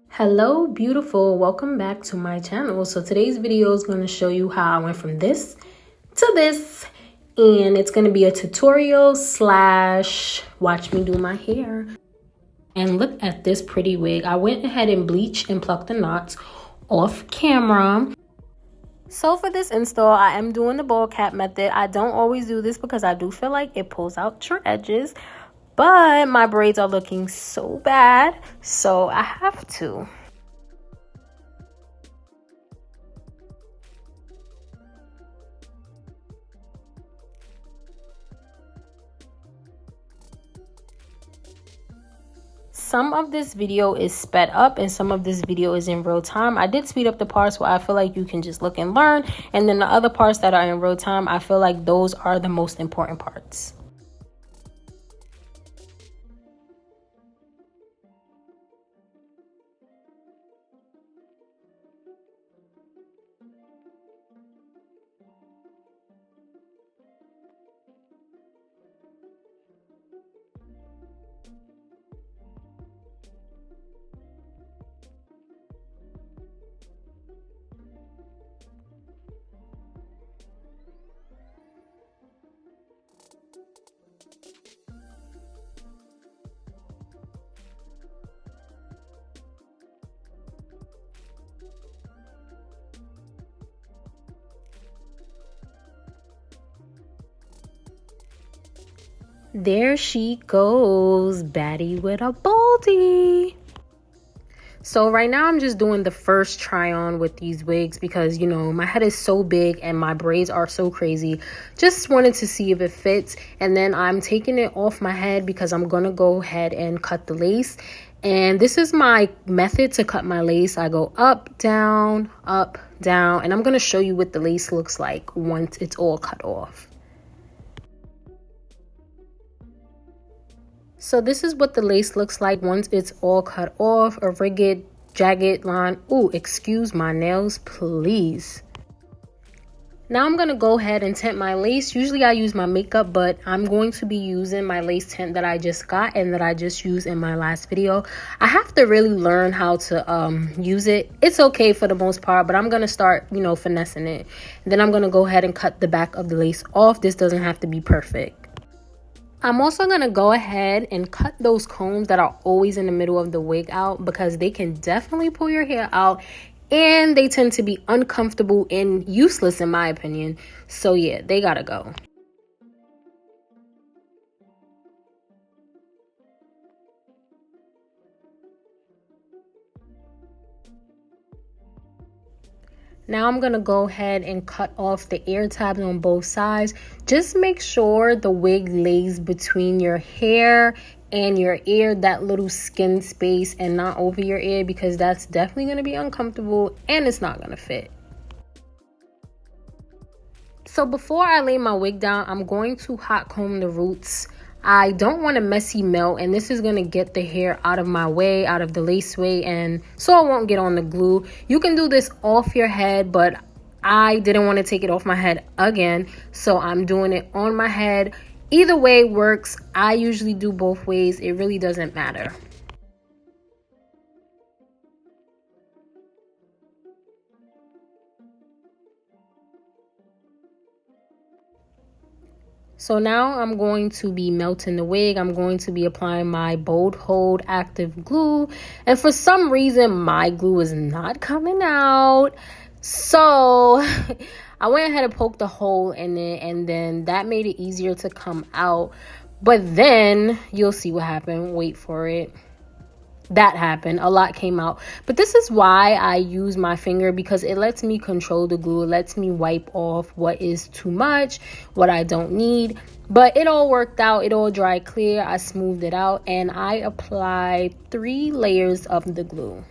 Hello beautiful, welcome back to my channel. So today's video is going to show you how I went from this to this, and it's going to be a tutorial slash watch me do my hair. And look at this pretty wig. I went ahead and bleached and plucked the knots off camera. So for this install, I am doing the ball cap method. I don't always do this because I do feel like it pulls out your edges, but my braids are looking so bad, so I have to. Some of this video is sped up and some of this video is in real time. I did speed up the parts where I feel like you can just look and learn, and then the other parts that are in real time, I feel like those are the most important parts. There she goes, baddie with a baldy. So right now I'm just doing the first try on with these wigs because, you know, my head is so big and my braids are so crazy. Just wanted to see if it fits, and then I'm taking it off my head because I'm gonna go ahead and cut the lace. And this is my method to cut my lace. I go up, down, and I'm gonna show you what the lace looks like once it's all cut off. So this is what the lace looks like once it's all cut off, a rigid, jagged line. Ooh, excuse my nails, please. Now I'm going to go ahead and tint my lace. Usually I use my makeup, but I'm going to be using my lace tint that I just got and that I just used in my last video. I have to really learn how to use it. It's okay for the most part, but I'm going to start, you know, finessing it. And then I'm going to go ahead and cut the back of the lace off. This doesn't have to be perfect. I'm also going to go ahead and cut those combs that are always in the middle of the wig out because they can definitely pull your hair out and they tend to be uncomfortable and useless in my opinion. So yeah, they gotta go. Now I'm going to go ahead and cut off the ear tabs on both sides. Just make sure the wig lays between your hair and your ear, that little skin space, and not over your ear, because that's definitely going to be uncomfortable and it's not going to fit. So before I lay my wig down, I'm going to hot comb the roots. I don't want a messy melt, and this is going to get the hair out of my way, out of the lace way, and so it won't get on the glue. You can do this off your head, but I didn't want to take it off my head again, so I'm doing it on my head. Either way works. I usually do both ways. It really doesn't matter. So now I'm going to be melting the wig. I'm going to be applying my Bold Hold active glue. And for some reason, my glue is not coming out. So I went ahead and poked a hole in it, and then that made it easier to come out. But then you'll see what happened. Wait for it. That happened. A lot came out, but this is why I use my finger, because it lets me control the glue. It lets me wipe off what is too much, what I don't need. But it all worked out. It all dried clear. I smoothed it out, and I applied 3 layers of the glue.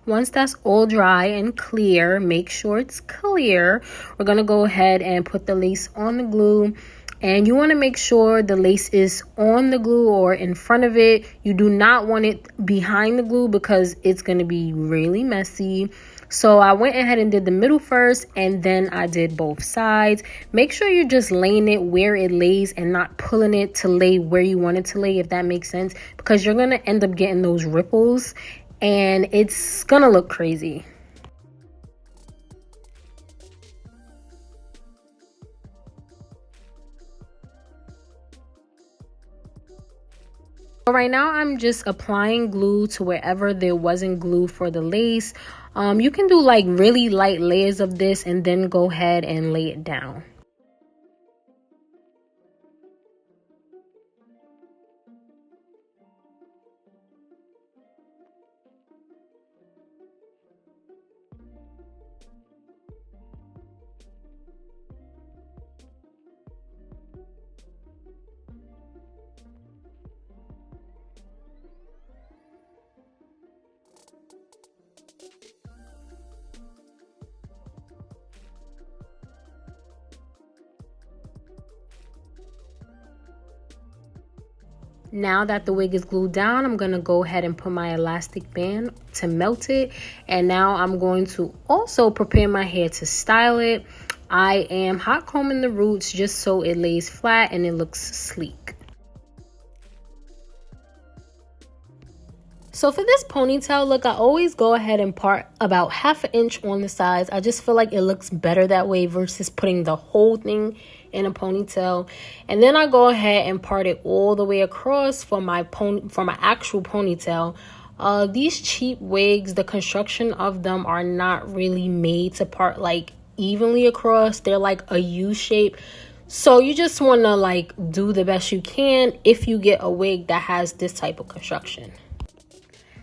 Once that's all dry and clear, make sure it's clear. We're going to go ahead and put the lace on the glue. And you want to make sure the lace is on the glue or in front of it. You do not want it behind the glue because it's going to be really messy. So I went ahead and did the middle first, and then I did both sides. Make sure you're just laying it where it lays and not pulling it to lay where you want it to lay, if that makes sense, because you're going to end up getting those ripples and it's going to look crazy. So right now I'm just applying glue to wherever there wasn't glue for the lace. You can do like really light layers of this and then go ahead and lay it down. Now that the wig is glued down, I'm going to go ahead and put my elastic band to melt it. And now I'm going to also prepare my hair to style it. I am hot combing the roots just so it lays flat and it looks sleek. So for this ponytail look, I always go ahead and part about 1/2 inch on the sides. I just feel like it looks better that way versus putting the whole thing in a ponytail. And then I go ahead and part it all the way across for my actual ponytail. These cheap wigs, the construction of them are not really made to part like evenly across. They're like a U shape. So you just want to like do the best you can if you get a wig that has this type of construction.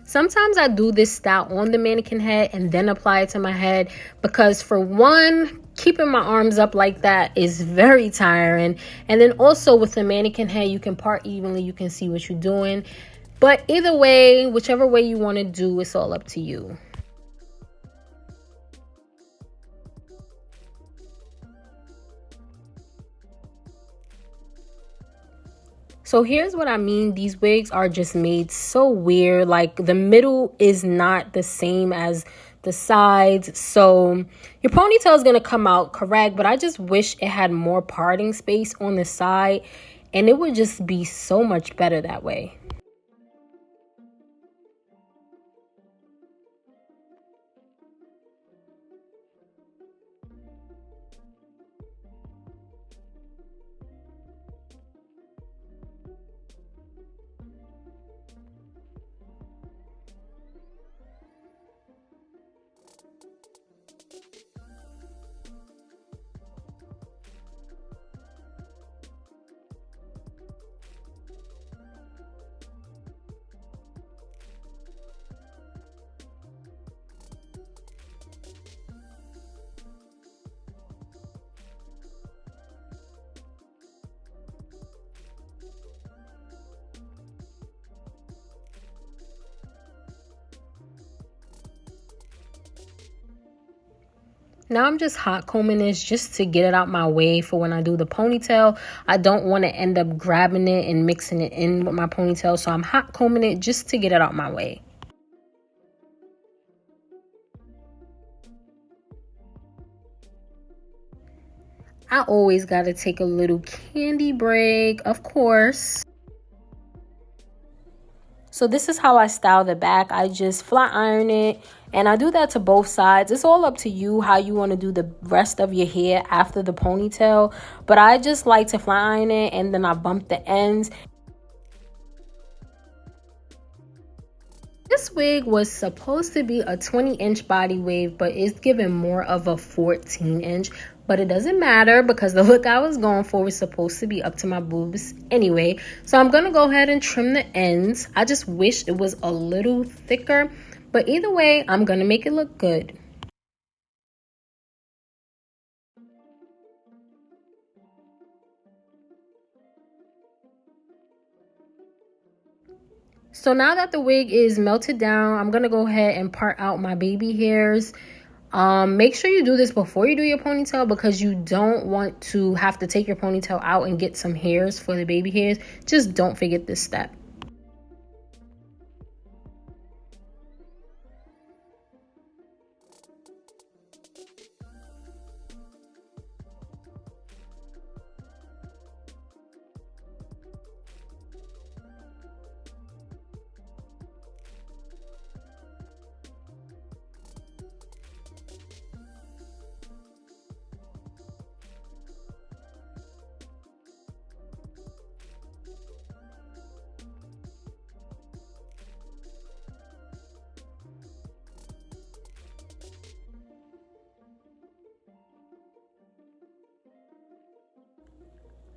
Sometimes I do this style on the mannequin head and then apply it to my head because, for one, keeping my arms up like that is very tiring. And then also with the mannequin head, you can part evenly. You can see what you're doing. But either way, whichever way you want to do, it's all up to you. So here's what I mean. These wigs are just made so weird. Like the middle is not the same as the sides. So your ponytail is going to come out correct, but I just wish it had more parting space on the side and it would just be so much better that way. Now I'm just hot combing this just to get it out my way for when I do the ponytail. I don't want to end up grabbing it and mixing it in with my ponytail. So I'm hot combing it just to get it out my way. I always got to take a little candy break, of course. So this is how I style the back. I just flat iron it, and I do that to both sides. It's all up to you how you want to do the rest of your hair after the ponytail, but I just like to flat iron it and then I bump the ends. This wig was supposed to be a 20-inch body wave, but it's given more of a 14-inch. But it doesn't matter because the look I was going for was supposed to be up to my boobs anyway. So I'm going to go ahead and trim the ends. I just wish it was a little thicker. But either way, I'm going to make it look good. So now that the wig is melted down, I'm going to go ahead and part out my baby hairs. Make sure you do this before you do your ponytail, because you don't want to have to take your ponytail out and get some hairs for the baby hairs. Just don't forget this step.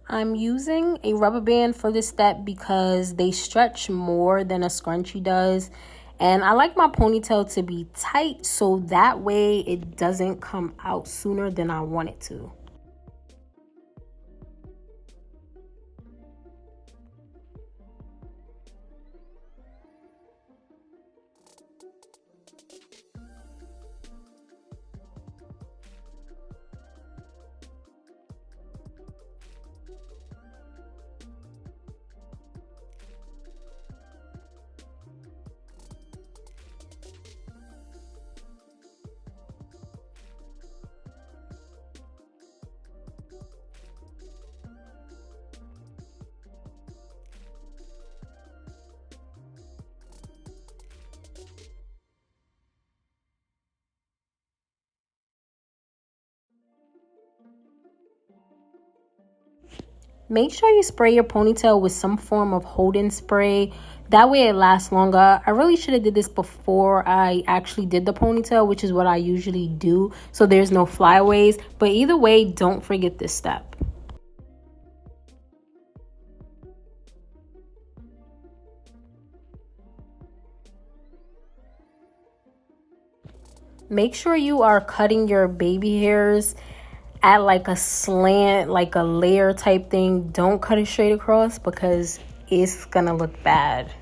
I'm using a rubber band for this step because they stretch more than a scrunchie does. And I like my ponytail to be tight so that way it doesn't come out sooner than I want it to. Make sure you spray your ponytail with some form of hold-in spray. That way it lasts longer. I really should have did this before I actually did the ponytail, which is what I usually do, so there's no flyaways. But either way, don't forget this step. Make sure you are cutting your baby hairs at like a slant, like a layer type thing. Don't cut it straight across because it's gonna look bad.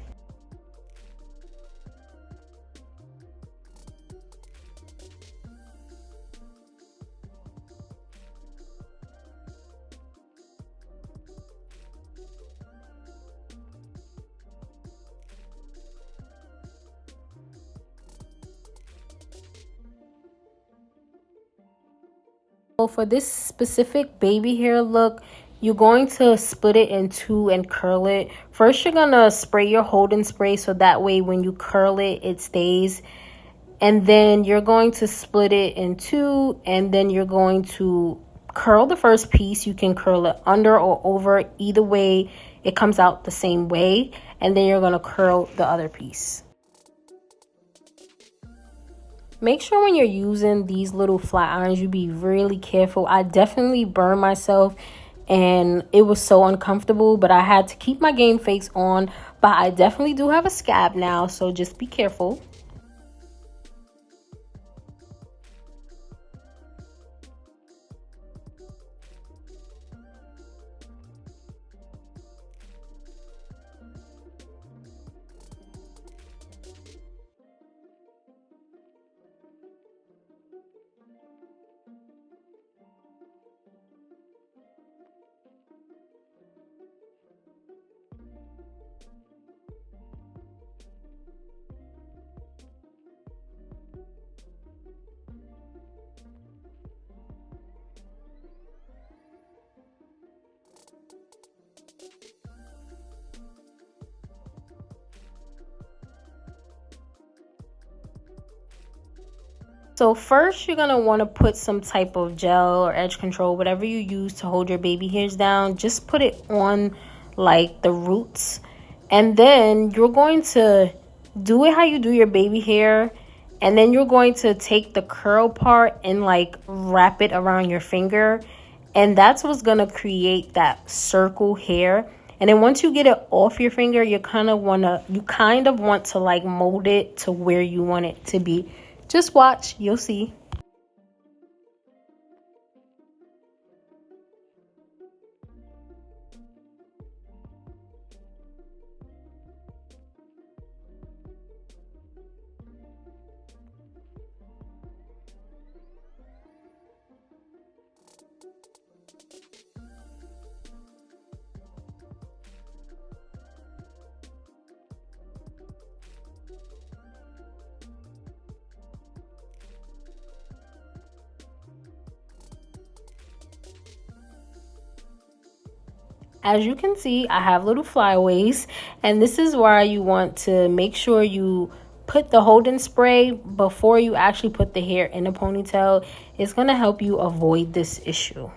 So for this specific baby hair look, you're going to split it in two and curl it. First, you're gonna spray your hold-in spray so that way when you curl it, it stays. And then you're going to split it in two, and then you're going to curl the first piece. You can curl it under or over. Either way, it comes out the same way. And then you're gonna curl the other piece. Make sure when you're using these little flat irons, you be really careful. I definitely burned myself and it was so uncomfortable, but I had to keep my game face on. But I definitely do have a scab now, so just be careful. So first, you're going to want to put some type of gel or edge control, whatever you use to hold your baby hairs down. Just put it on like the roots. And then you're going to do it how you do your baby hair. And then you're going to take the curl part and like wrap it around your finger. And that's what's going to create that circle hair. And then once you get it off your finger, you kind of want to like mold it to where you want it to be. Just watch, you'll see. as you can see, I have little flyaways, and this is why you want to make sure you put the holding spray before you actually put the hair in a ponytail. It's going to help you avoid this issue.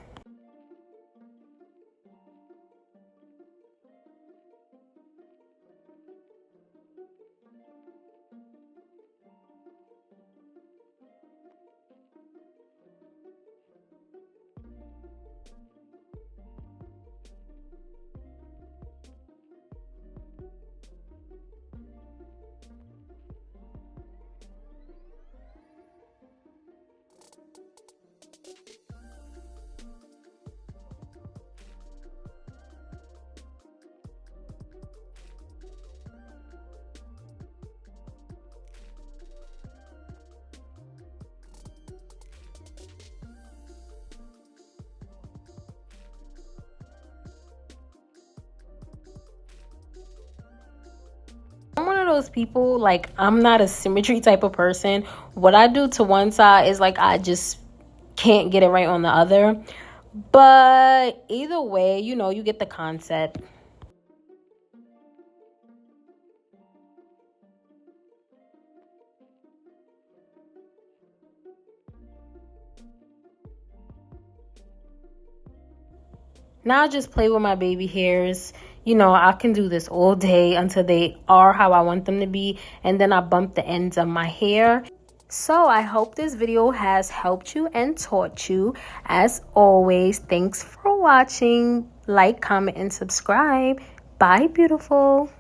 I'm one of those people, like, I'm not a symmetry type of person. What I do to one side is like I just can't get it right on the other. But either way, you know, you get the concept. Now I just play with my baby hairs. You know, I can do this all day until they are how I want them to be. And then I bump the ends of my hair. So I hope this video has helped you and taught you. As always, thanks for watching. Like, comment, and subscribe. Bye, beautiful.